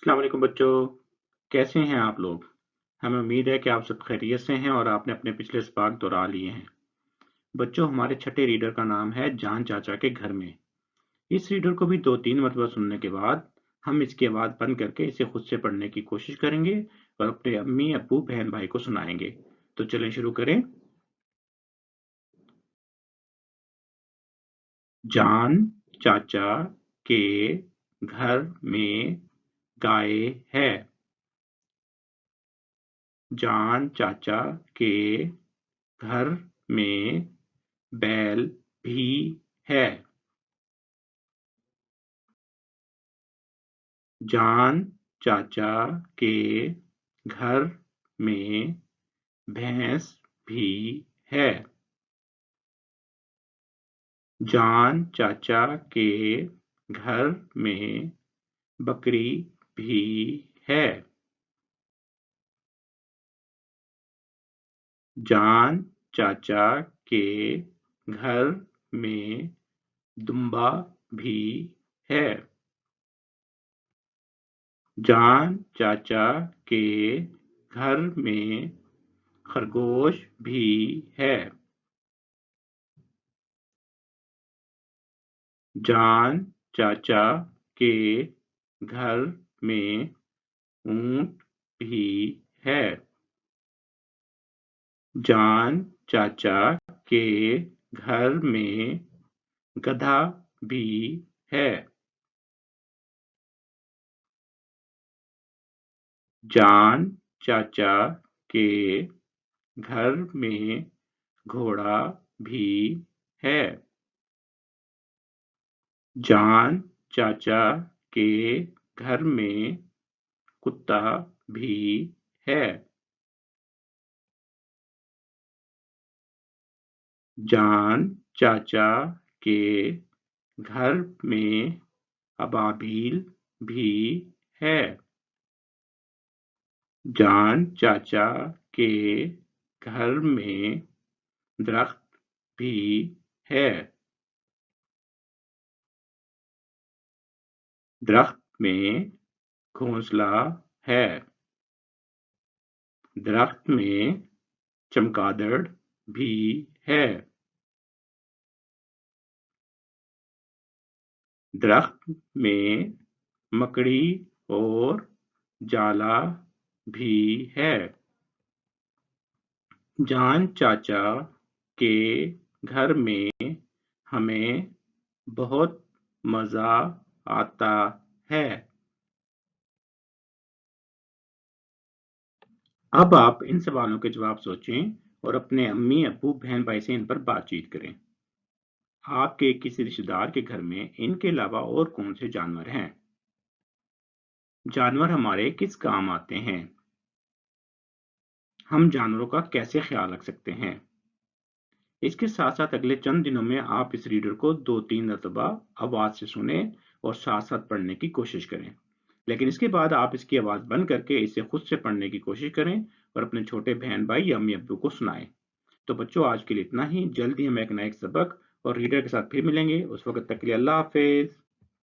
अस्सलाम वालेकुम बच्चों, कैसे हैं आप लोग? हमें उम्मीद है कि आप सब खैरियत से हैं और आपने अपने पिछले सबक दोहरा लिए हैं। बच्चों, हमारे छठे रीडर का नाम है जान चाचा के घर में। इस रीडर को भी 2-3 मरतबा सुनने के बाद हम इसकी आवाज़ बंद करके इसे खुद से पढ़ने की कोशिश करेंगे और अपने अम्मी, अब्बू, बहन, भाई को सुनाएंगे। तो चलें शुरू करें। जान चाचा के घर में गाय है। जान चाचा के घर में बैल भी है। जान चाचा के घर में भैंस भी है। जान चाचा के घर में बकरी भी है। जान चाचा के घर में दुम्बा भी है। जान चाचा के घर में खरगोश भी है। जान चाचा के घर में ऊंट भी है। जान चाचा के घर में गधा भी है। जान चाचा के घर में घोड़ा भी है। जान चाचा के घर में कुत्ता भी है। जान चाचा के घर में अबाबील भी है। जान चाचा के घर में दरख्त भी है। दरख्त में घोंसला है। दरख्त में चमगादड़ भी है। दरख्त में मकड़ी और जाला भी है। जान चाचा के घर में हमें बहुत मज़ा आता है। अब आप इन सवालों के जवाब सोचें और अपने अम्मी, अब्बू, बहन, भाई से इन पर बातचीत करें। आपके किसी रिश्तेदार के घर में इनके अलावा और कौन से जानवर हैं? जानवर हमारे किस काम आते हैं? हम जानवरों का कैसे ख्याल रख सकते हैं? इसके साथ-साथ अगले चंद दिनों में आप इस रीडर को 2-3 मरतबा आवाज़ से सुनें और साथ-साथ पढ़ने की कोशिश करें। लेकिन इसके बाद आप इसकी आवाज़ बंद करके इसे खुद से पढ़ने की कोशिश करें और अपने छोटे बहन-भाई या अम्मी-अब्बू को सुनाएं। तो बच्चों, आज के लिए इतना ही। जल्द ही हम एक नए सबक और रीडर के साथ फिर मिलेंगे। उस वक़्त तक के लिए अल्लाह हाफ़िज़।